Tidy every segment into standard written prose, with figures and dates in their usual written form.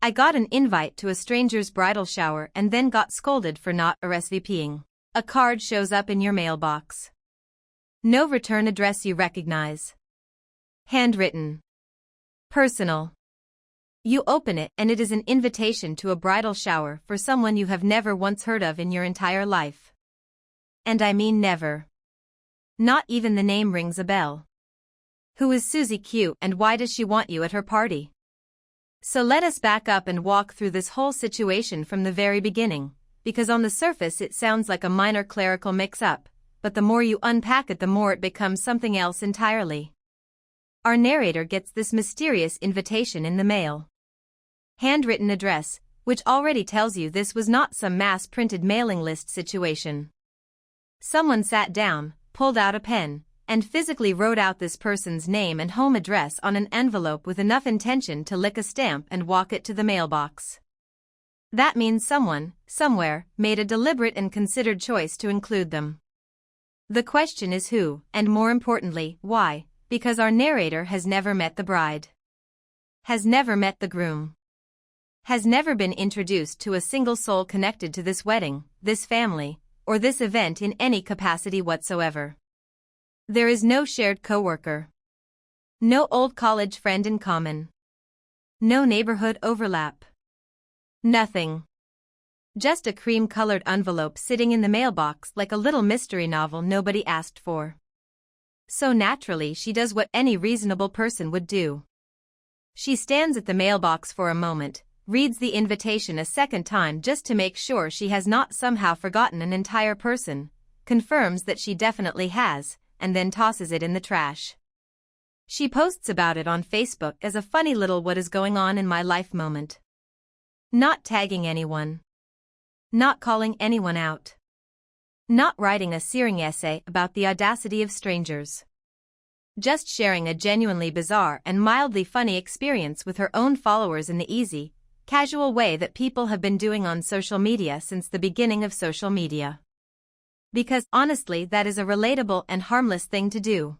I got an invite to a stranger's bridal shower and then got scolded for not RSVPing. A card shows up in your mailbox. No return address you recognize. Handwritten. Personal. You open it and it is an invitation to a bridal shower for someone you have never once heard of in your entire life. And I mean never. Not even the name rings a bell. Who is Susie Q and why does she want you at her party? So let us back up and walk through this whole situation from the very beginning, because on the surface it sounds like a minor clerical mix-up, but the more you unpack it the more it becomes something else entirely. Our narrator gets this mysterious invitation in the mail. Handwritten address, which already tells you this was not some mass-printed mailing list situation. Someone sat down, pulled out a pen, and physically wrote out this person's name and home address on an envelope with enough intention to lick a stamp and walk it to the mailbox. That means someone, somewhere, made a deliberate and considered choice to include them. The question is who, and more importantly, why, because our narrator has never met the bride. Has never met the groom. Has never been introduced to a single soul connected to this wedding, this family, or this event in any capacity whatsoever. There is no shared coworker. No old college friend in common. No neighborhood overlap. Nothing. Just a cream-colored envelope sitting in the mailbox like a little mystery novel nobody asked for. So naturally she does what any reasonable person would do. She stands at the mailbox for a moment, reads the invitation a second time just to make sure she has not somehow forgotten an entire person, confirms that she definitely has, and then tosses it in the trash. She posts about it on Facebook as a funny little what is going on in my life moment. Not tagging anyone. Not calling anyone out. Not writing a searing essay about the audacity of strangers. Just sharing a genuinely bizarre and mildly funny experience with her own followers in the easy, casual way that people have been doing on social media since the beginning of social media. Because, honestly, that is a relatable and harmless thing to do.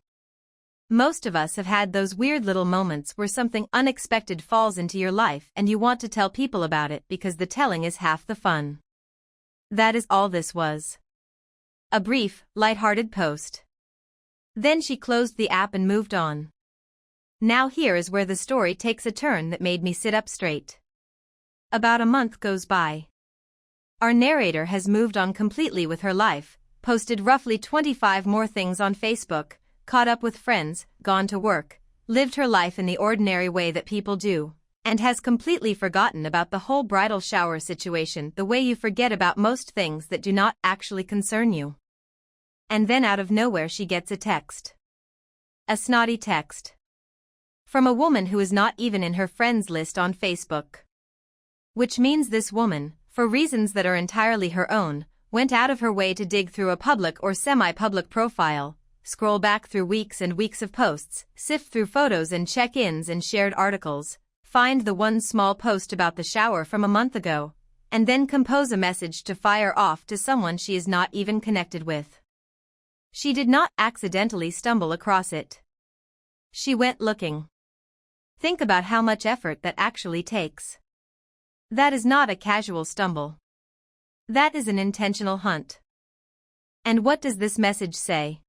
Most of us have had those weird little moments where something unexpected falls into your life and you want to tell people about it because the telling is half the fun. That is all this was. A brief, lighthearted post. Then she closed the app and moved on. Now here is where the story takes a turn that made me sit up straight. About a month goes by. Our narrator has moved on completely with her life, posted roughly 25 more things on Facebook, caught up with friends, gone to work, lived her life in the ordinary way that people do, and has completely forgotten about the whole bridal shower situation the way you forget about most things that do not actually concern you. And then out of nowhere she gets a text. A snotty text. From a woman who is not even in her friends list on Facebook. Which means this woman, for reasons that are entirely her own, went out of her way to dig through a public or semi-public profile, scroll back through weeks and weeks of posts, sift through photos and check-ins and shared articles, find the one small post about the shower from a month ago, and then compose a message to fire off to someone she is not even connected with. She did not accidentally stumble across it. She went looking. Think about how much effort that actually takes. That is not a casual stumble. That is an intentional hunt. And what does this message say?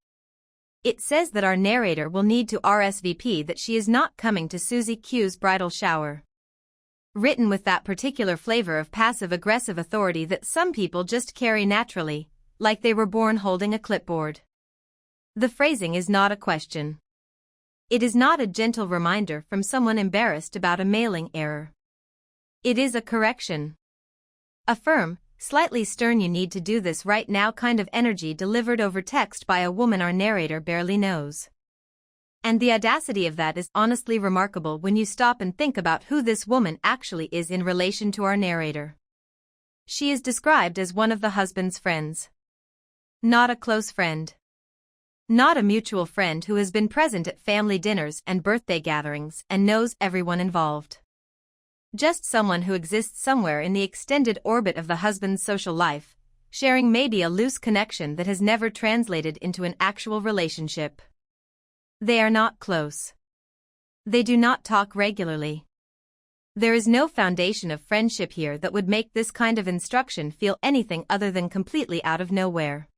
It says that our narrator will need to RSVP that she is not coming to Susie Q's bridal shower. Written with that particular flavor of passive-aggressive authority that some people just carry naturally, like they were born holding a clipboard. The phrasing is not a question. It is not a gentle reminder from someone embarrassed about a mailing error. It is a correction. A firm, slightly stern "you need to do this right now" kind of energy delivered over text by a woman our narrator barely knows. And the audacity of that is honestly remarkable when you stop and think about who this woman actually is in relation to our narrator. She is described as one of the husband's friends. Not a close friend. Not a mutual friend who has been present at family dinners and birthday gatherings and knows everyone involved. Just someone who exists somewhere in the extended orbit of the husband's social life, sharing maybe a loose connection that has never translated into an actual relationship. They are not close. They do not talk regularly. There is no foundation of friendship here that would make this kind of instruction feel anything other than completely out of nowhere.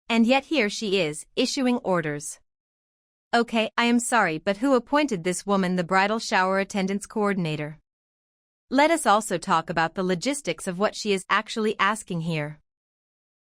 And yet here she is, issuing orders. Okay, I am sorry, but who appointed this woman the bridal shower attendance coordinator? Let us also talk about the logistics of what she is actually asking here.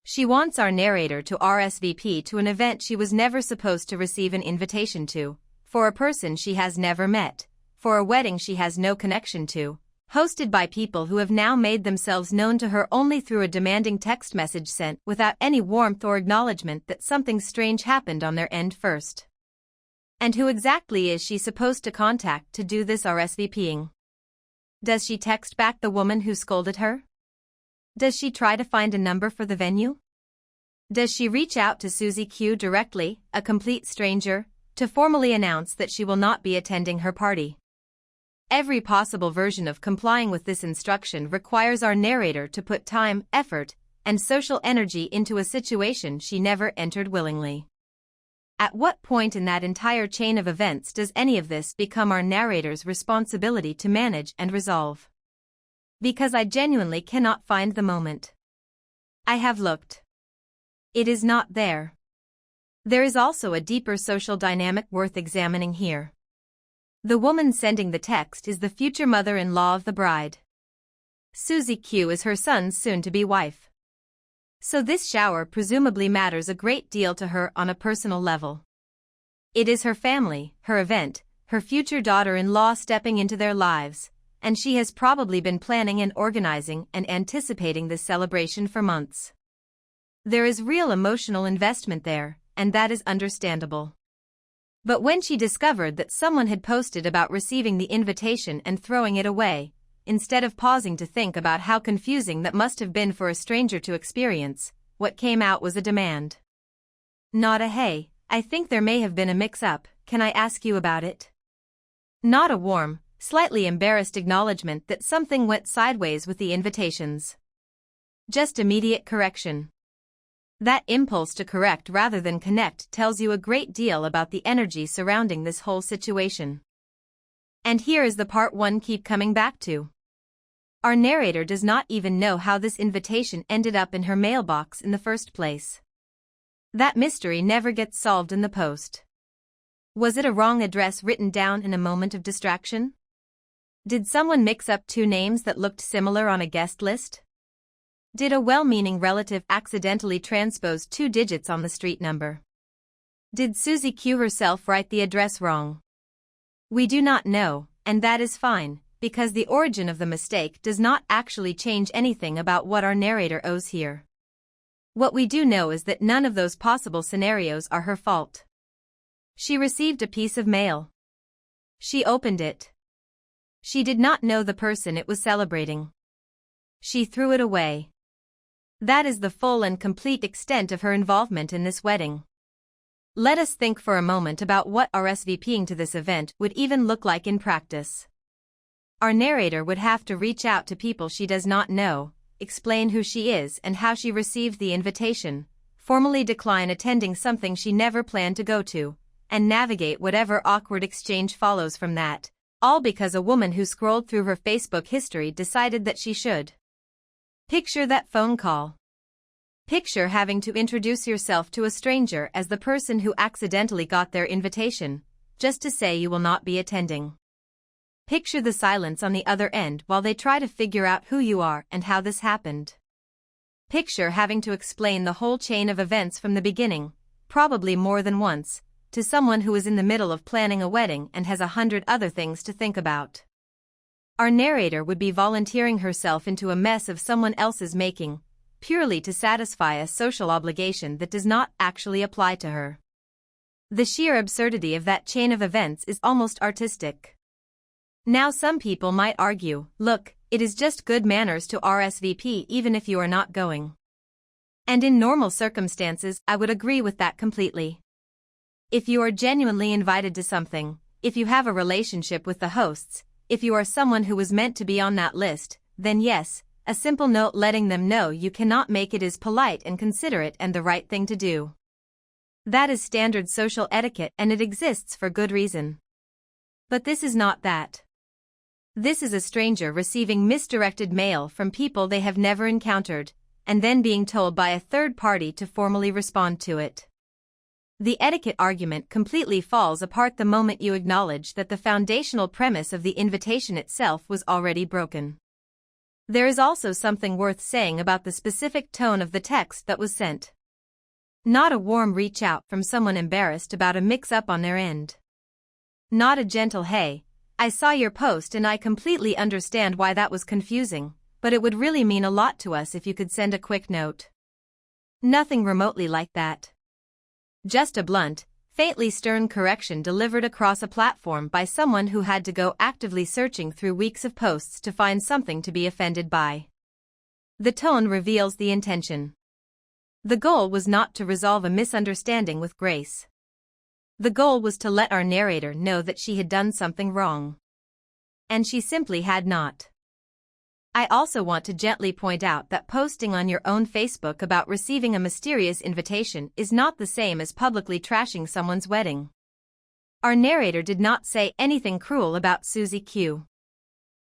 She wants our narrator to RSVP to an event she was never supposed to receive an invitation to, for a person she has never met, for a wedding she has no connection to, hosted by people who have now made themselves known to her only through a demanding text message sent without any warmth or acknowledgement that something strange happened on their end first. And who exactly is she supposed to contact to do this RSVPing? Does she text back the woman who scolded her? Does she try to find a number for the venue? Does she reach out to Susie Q directly, a complete stranger, to formally announce that she will not be attending her party? Every possible version of complying with this instruction requires our narrator to put time, effort, and social energy into a situation she never entered willingly. At what point in that entire chain of events does any of this become our narrator's responsibility to manage and resolve? Because I genuinely cannot find the moment. I have looked. It is not there. There is also a deeper social dynamic worth examining here. The woman sending the text is the future mother-in-law of the bride. Susie Q is her son's soon-to-be wife. So this shower presumably matters a great deal to her on a personal level. It is her family, her event, her future daughter-in-law stepping into their lives, and she has probably been planning and organizing and anticipating this celebration for months. There is real emotional investment there, and that is understandable. But when she discovered that someone had posted about receiving the invitation and throwing it away, instead of pausing to think about how confusing that must have been for a stranger to experience, what came out was a demand. Not a "hey, I think there may have been a mix-up, can I ask you about it?" Not a warm, slightly embarrassed acknowledgement that something went sideways with the invitations. Just immediate correction. That impulse to correct rather than connect tells you a great deal about the energy surrounding this whole situation. And here is the part one keep coming back to. Our narrator does not even know how this invitation ended up in her mailbox in the first place. That mystery never gets solved in the post. Was it a wrong address written down in a moment of distraction? Did someone mix up two names that looked similar on a guest list? Did a well-meaning relative accidentally transpose 2 digits on the street number? Did Susie Q herself write the address wrong? We do not know, and that is fine, because the origin of the mistake does not actually change anything about what our narrator owes here. What we do know is that none of those possible scenarios are her fault. She received a piece of mail. She opened it. She did not know the person it was celebrating. She threw it away. That is the full and complete extent of her involvement in this wedding. Let us think for a moment about what RSVPing to this event would even look like in practice. Our narrator would have to reach out to people she does not know, explain who she is and how she received the invitation, formally decline attending something she never planned to go to, and navigate whatever awkward exchange follows from that, all because a woman who scrolled through her Facebook history decided that she should. Picture that phone call. Picture having to introduce yourself to a stranger as the person who accidentally got their invitation, just to say you will not be attending. Picture the silence on the other end while they try to figure out who you are and how this happened. Picture having to explain the whole chain of events from the beginning, probably more than once, to someone who is in the middle of planning a wedding and has 100 other things to think about. Our narrator would be volunteering herself into a mess of someone else's making, purely to satisfy a social obligation that does not actually apply to her. The sheer absurdity of that chain of events is almost artistic. Now some people might argue, look, it is just good manners to RSVP even if you are not going. And in normal circumstances, I would agree with that completely. If you are genuinely invited to something, if you have a relationship with the hosts, if you are someone who was meant to be on that list, then yes, a simple note letting them know you cannot make it is polite and considerate and the right thing to do. That is standard social etiquette and it exists for good reason. But this is not that. This is a stranger receiving misdirected mail from people they have never encountered, and then being told by a third party to formally respond to it. The etiquette argument completely falls apart the moment you acknowledge that the foundational premise of the invitation itself was already broken. There is also something worth saying about the specific tone of the text that was sent. Not a warm reach out from someone embarrassed about a mix-up on their end. Not a gentle "Hey, I saw your post and I completely understand why that was confusing, but it would really mean a lot to us if you could send a quick note." Nothing remotely like that. Just a blunt, faintly stern correction delivered across a platform by someone who had to go actively searching through weeks of posts to find something to be offended by. The tone reveals the intention. The goal was not to resolve a misunderstanding with grace. The goal was to let our narrator know that she had done something wrong. And she simply had not. I also want to gently point out that posting on your own Facebook about receiving a mysterious invitation is not the same as publicly trashing someone's wedding. Our narrator did not say anything cruel about Susie Q.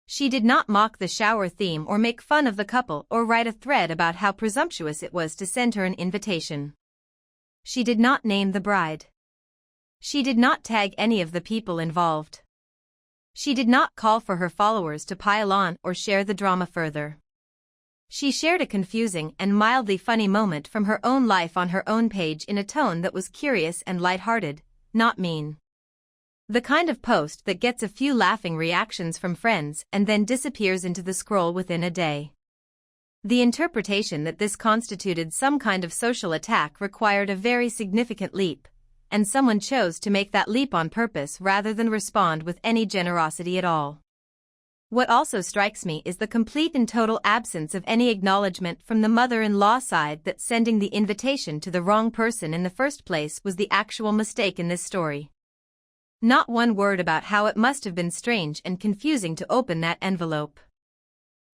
She did not mock the shower theme or make fun of the couple or write a thread about how presumptuous it was to send her an invitation. She did not name the bride. She did not tag any of the people involved. She did not call for her followers to pile on or share the drama further. She shared a confusing and mildly funny moment from her own life on her own page in a tone that was curious and lighthearted, not mean. The kind of post that gets a few laughing reactions from friends and then disappears into the scroll within a day. The interpretation that this constituted some kind of social attack required a very significant leap, and someone chose to make that leap on purpose rather than respond with any generosity at all. What also strikes me is the complete and total absence of any acknowledgement from the mother-in-law side that sending the invitation to the wrong person in the first place was the actual mistake in this story. Not one word about how it must have been strange and confusing to open that envelope.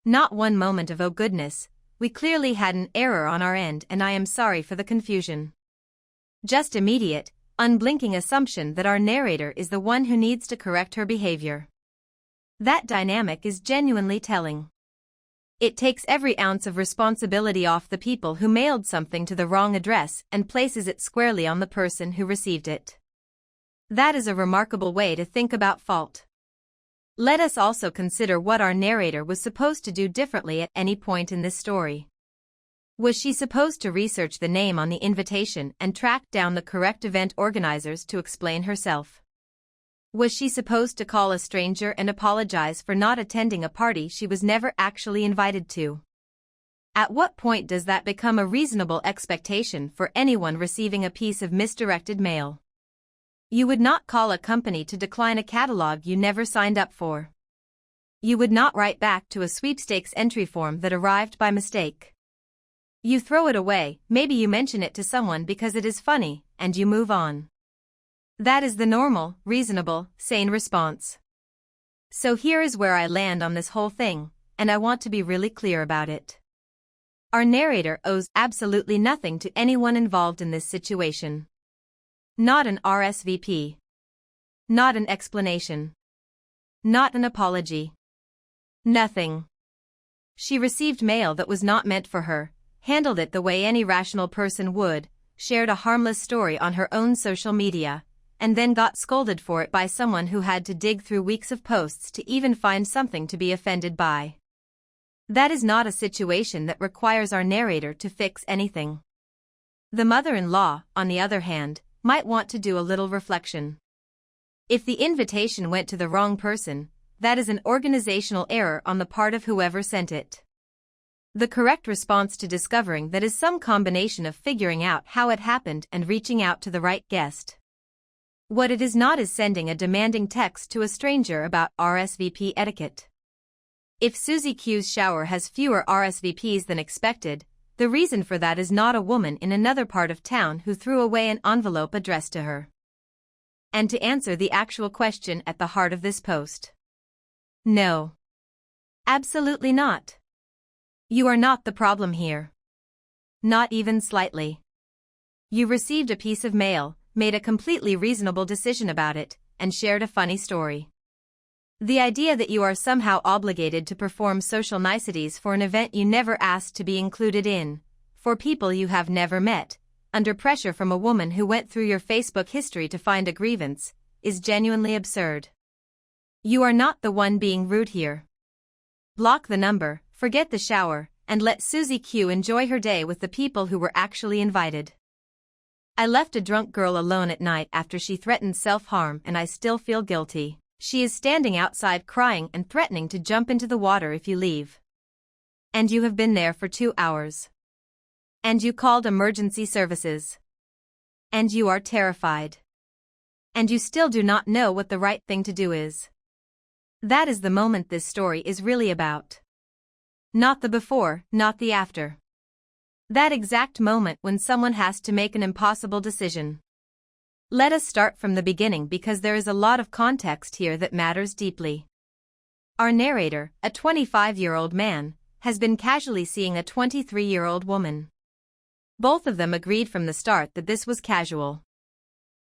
Not one moment of "oh goodness, we clearly had an error on our end and I am sorry for the confusion." Just immediate, unblinking assumption that our narrator is the one who needs to correct her behavior. That dynamic is genuinely telling. It takes every ounce of responsibility off the people who mailed something to the wrong address and places it squarely on the person who received it. That is a remarkable way to think about fault. Let us also consider what our narrator was supposed to do differently at any point in this story. Was she supposed to research the name on the invitation and track down the correct event organizers to explain herself? Was she supposed to call a stranger and apologize for not attending a party she was never actually invited to? At what point does that become a reasonable expectation for anyone receiving a piece of misdirected mail? You would not call a company to decline a catalog you never signed up for. You would not write back to a sweepstakes entry form that arrived by mistake. You throw it away, maybe you mention it to someone because it is funny, and you move on. That is the normal, reasonable, sane response. So here is where I land on this whole thing, and I want to be really clear about it. Our narrator owes absolutely nothing to anyone involved in this situation. Not an RSVP. Not an explanation. Not an apology. Nothing. She received mail that was not meant for her, handled it the way any rational person would, shared a harmless story on her own social media, and then got scolded for it by someone who had to dig through weeks of posts to even find something to be offended by. That is not a situation that requires our narrator to fix anything. The mother-in-law, on the other hand, might want to do a little reflection. If the invitation went to the wrong person, that is an organizational error on the part of whoever sent it. The correct response to discovering that is some combination of figuring out how it happened and reaching out to the right guest. What it is not is sending a demanding text to a stranger about RSVP etiquette. If Susie Q's shower has fewer RSVPs than expected, the reason for that is not a woman in another part of town who threw away an envelope addressed to her. And to answer the actual question at the heart of this post. No. Absolutely not. You are not the problem here. Not even slightly. You received a piece of mail, made a completely reasonable decision about it, and shared a funny story. The idea that you are somehow obligated to perform social niceties for an event you never asked to be included in, for people you have never met, under pressure from a woman who went through your Facebook history to find a grievance, is genuinely absurd. You are not the one being rude here. Block the number, forget the shower, and let Susie Q enjoy her day with the people who were actually invited. I left a drunk girl alone at night after she threatened self-harm and I still feel guilty. She is standing outside crying and threatening to jump into the water if you leave. And you have been there for 2 hours. And you called emergency services. And you are terrified. And you still do not know what the right thing to do is. That is the moment this story is really about. Not the before, not the after. That exact moment when someone has to make an impossible decision. Let us start from the beginning because there is a lot of context here that matters deeply. Our narrator, a 25-year-old man, has been casually seeing a 23-year-old woman. Both of them agreed from the start that this was casual.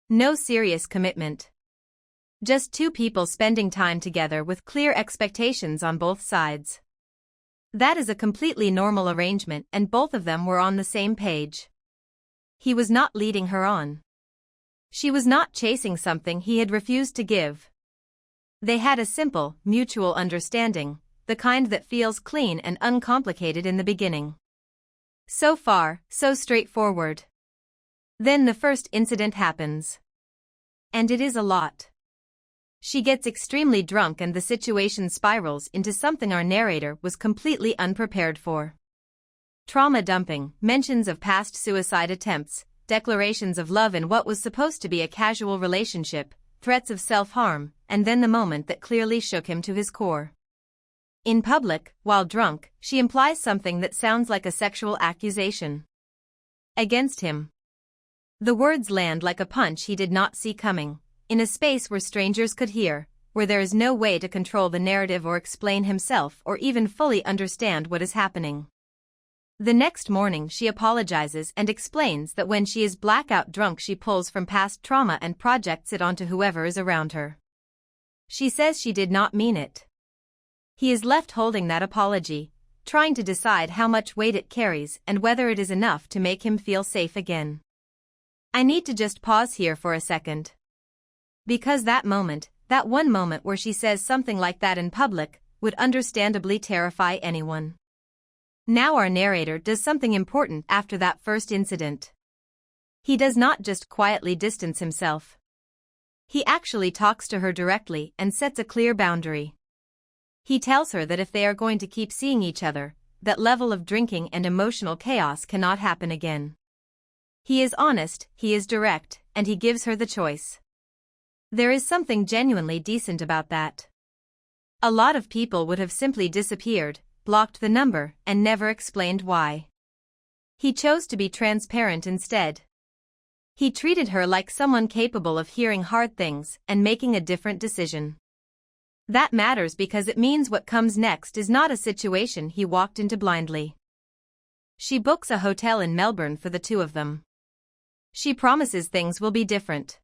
No serious commitment. Just two people spending time together with clear expectations on both sides. That is a completely normal arrangement and both of them were on the same page. He was not leading her on. She was not chasing something he had refused to give. They had a simple, mutual understanding, the kind that feels clean and uncomplicated in the beginning. So far, so straightforward. Then the first incident happens. And it is a lot. She gets extremely drunk and the situation spirals into something our narrator was completely unprepared for. Trauma dumping, mentions of past suicide attempts, declarations of love in what was supposed to be a casual relationship, threats of self-harm, and then the moment that clearly shook him to his core. In public, while drunk, she implies something that sounds like a sexual accusation against him. The words land like a punch he did not see coming, in a space where strangers could hear, where there is no way to control the narrative or explain himself or even fully understand what is happening. The next morning she apologizes and explains that when she is blackout drunk she pulls from past trauma and projects it onto whoever is around her. She says she did not mean it. He is left holding that apology, trying to decide how much weight it carries and whether it is enough to make him feel safe again. I need to just pause here for a second. Because that moment, that one moment where she says something like that in public, would understandably terrify anyone. Now our narrator does something important after that first incident. He does not just quietly distance himself. He actually talks to her directly and sets a clear boundary. He tells her that if they are going to keep seeing each other, that level of drinking and emotional chaos cannot happen again. He is honest, he is direct, and he gives her the choice. There is something genuinely decent about that. A lot of people would have simply disappeared, blocked the number, and never explained why. He chose to be transparent instead. He treated her like someone capable of hearing hard things and making a different decision. That matters because it means what comes next is not a situation he walked into blindly. She books a hotel in Melbourne for the two of them. She promises things will be different.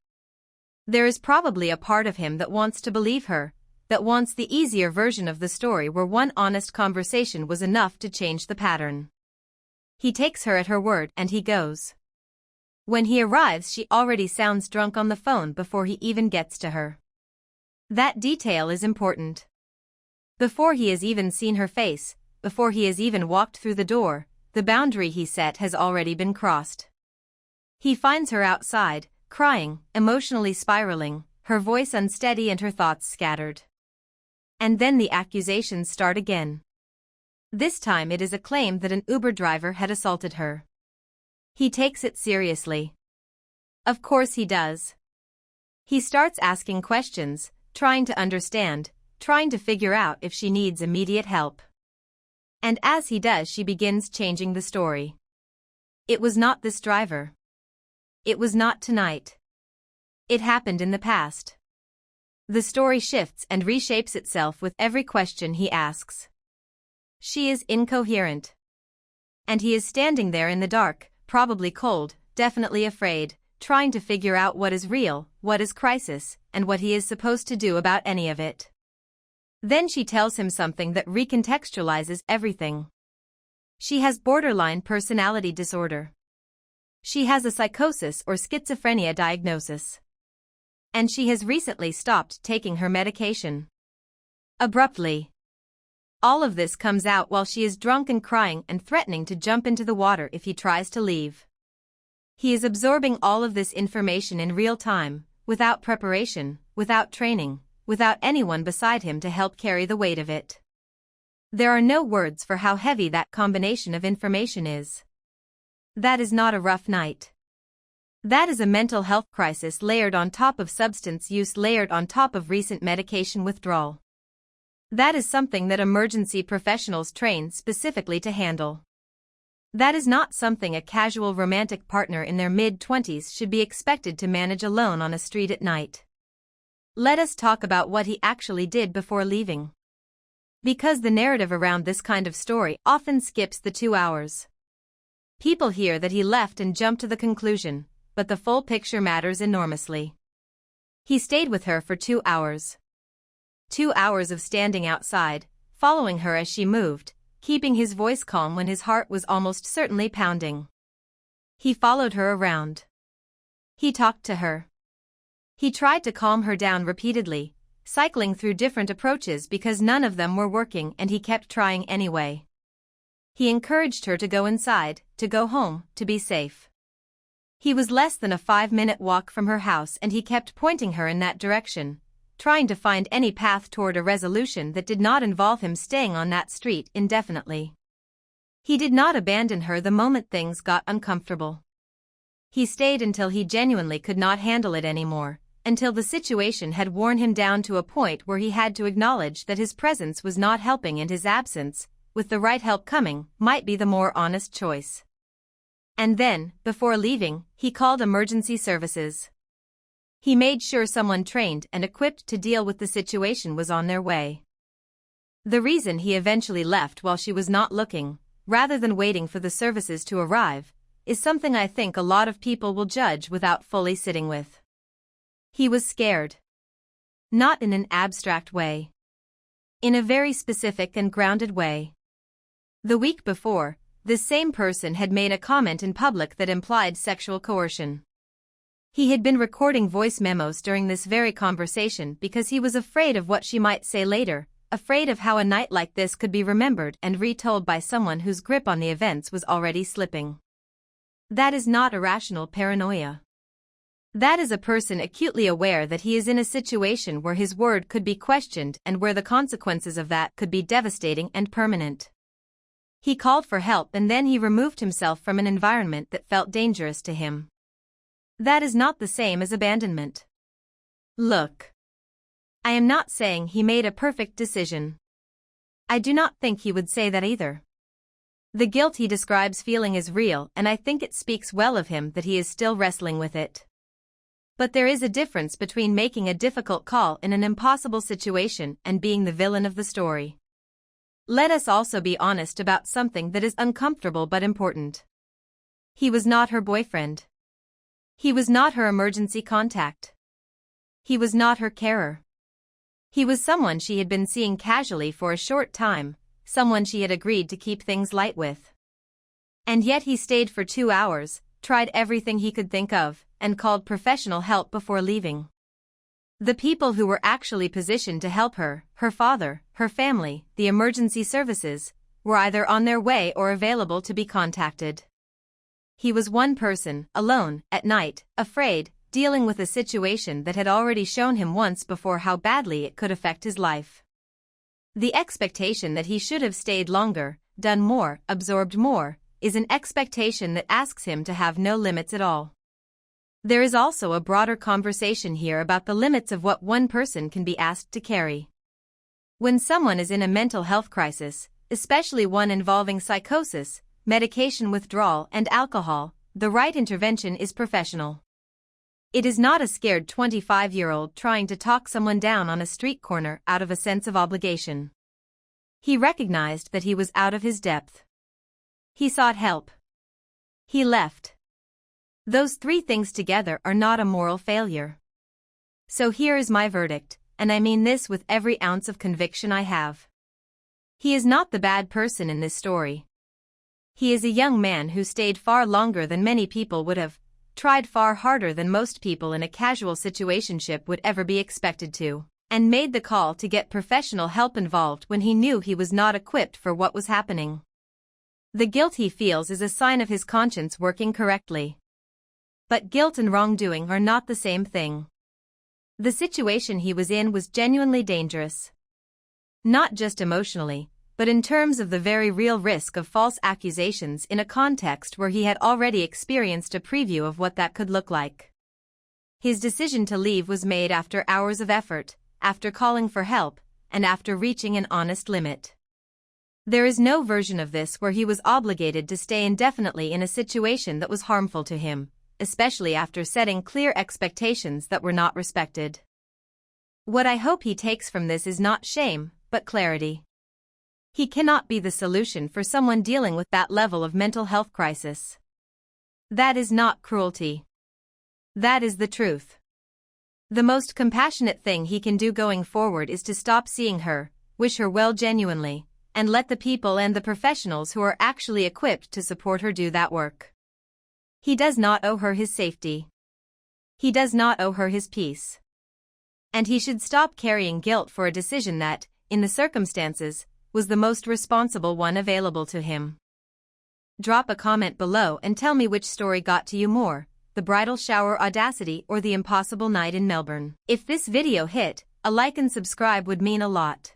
There is probably a part of him that wants to believe her, that wants the easier version of the story where one honest conversation was enough to change the pattern. He takes her at her word and he goes. When he arrives she already sounds drunk on the phone before he even gets to her. That detail is important. Before he has even seen her face, before he has even walked through the door, the boundary he set has already been crossed. He finds her outside, crying, emotionally spiraling, her voice unsteady and her thoughts scattered. And then the accusations start again. This time it is a claim that an Uber driver had assaulted her. He takes it seriously. Of course he does. He starts asking questions, trying to understand, trying to figure out if she needs immediate help. And as he does she begins changing the story. It was not this driver. It was not tonight. It happened in the past. The story shifts and reshapes itself with every question he asks. She is incoherent. And he is standing there in the dark, probably cold, definitely afraid, trying to figure out what is real, what is crisis, and what he is supposed to do about any of it. Then she tells him something that recontextualizes everything. She has borderline personality disorder. She has a psychosis or schizophrenia diagnosis. And she has recently stopped taking her medication. Abruptly. All of this comes out while she is drunk and crying and threatening to jump into the water if he tries to leave. He is absorbing all of this information in real time, without preparation, without training, without anyone beside him to help carry the weight of it. There are no words for how heavy that combination of information is. That is not a rough night. That is a mental health crisis layered on top of substance use layered on top of recent medication withdrawal. That is something that emergency professionals train specifically to handle. That is not something a casual romantic partner in their mid-20s should be expected to manage alone on a street at night. Let us talk about what he actually did before leaving. Because the narrative around this kind of story often skips the 2 hours. People hear that he left and jump to the conclusion, but the full picture matters enormously. He stayed with her for 2 hours. 2 hours of standing outside, following her as she moved, keeping his voice calm when his heart was almost certainly pounding. He followed her around. He talked to her. He tried to calm her down repeatedly, cycling through different approaches because none of them were working and he kept trying anyway. He encouraged her to go inside, to go home, to be safe. He was less than a 5-minute walk from her house and he kept pointing her in that direction, trying to find any path toward a resolution that did not involve him staying on that street indefinitely. He did not abandon her the moment things got uncomfortable. He stayed until he genuinely could not handle it anymore, until the situation had worn him down to a point where he had to acknowledge that his presence was not helping and his absence, with the right help coming, might be the more honest choice. And then, before leaving, he called emergency services. He made sure someone trained and equipped to deal with the situation was on their way. The reason he eventually left while she was not looking, rather than waiting for the services to arrive, is something I think a lot of people will judge without fully sitting with. He was scared. Not in an abstract way. In a very specific and grounded way. The week before, this same person had made a comment in public that implied sexual coercion. He had been recording voice memos during this very conversation because he was afraid of what she might say later, afraid of how a night like this could be remembered and retold by someone whose grip on the events was already slipping. That is not irrational paranoia. That is a person acutely aware that he is in a situation where his word could be questioned and where the consequences of that could be devastating and permanent. He called for help and then he removed himself from an environment that felt dangerous to him. That is not the same as abandonment. Look. I am not saying he made a perfect decision. I do not think he would say that either. The guilt he describes feeling is real and I think it speaks well of him that he is still wrestling with it. But there is a difference between making a difficult call in an impossible situation and being the villain of the story. Let us also be honest about something that is uncomfortable but important. He was not her boyfriend. He was not her emergency contact. He was not her carer. He was someone she had been seeing casually for a short time, someone she had agreed to keep things light with. And yet he stayed for 2 hours, tried everything he could think of, and called professional help before leaving. The people who were actually positioned to help her, her father, her family, the emergency services, were either on their way or available to be contacted. He was one person, alone, at night, afraid, dealing with a situation that had already shown him once before how badly it could affect his life. The expectation that he should have stayed longer, done more, absorbed more, is an expectation that asks him to have no limits at all. There is also a broader conversation here about the limits of what one person can be asked to carry. When someone is in a mental health crisis, especially one involving psychosis, medication withdrawal and alcohol, the right intervention is professional. It is not a scared 25-year-old trying to talk someone down on a street corner out of a sense of obligation. He recognized that he was out of his depth. He sought help. He left. Those three things together are not a moral failure. So here is my verdict: and I mean this with every ounce of conviction I have. He is not the bad person in this story. He is a young man who stayed far longer than many people would have, tried far harder than most people in a casual situationship would ever be expected to, and made the call to get professional help involved when he knew he was not equipped for what was happening. The guilt he feels is a sign of his conscience working correctly. But guilt and wrongdoing are not the same thing. The situation he was in was genuinely dangerous. Not just emotionally, but in terms of the very real risk of false accusations in a context where he had already experienced a preview of what that could look like. His decision to leave was made after hours of effort, after calling for help, and after reaching an honest limit. There is no version of this where he was obligated to stay indefinitely in a situation that was harmful to him, especially after setting clear expectations that were not respected. What I hope he takes from this is not shame, but clarity. He cannot be the solution for someone dealing with that level of mental health crisis. That is not cruelty. That is the truth. The most compassionate thing he can do going forward is to stop seeing her, wish her well genuinely, and let the people and the professionals who are actually equipped to support her do that work. He does not owe her his safety. He does not owe her his peace. And he should stop carrying guilt for a decision that, in the circumstances, was the most responsible one available to him. Drop a comment below and tell me which story got to you more, the bridal shower audacity or the impossible night in Melbourne. If this video hit, a like and subscribe would mean a lot.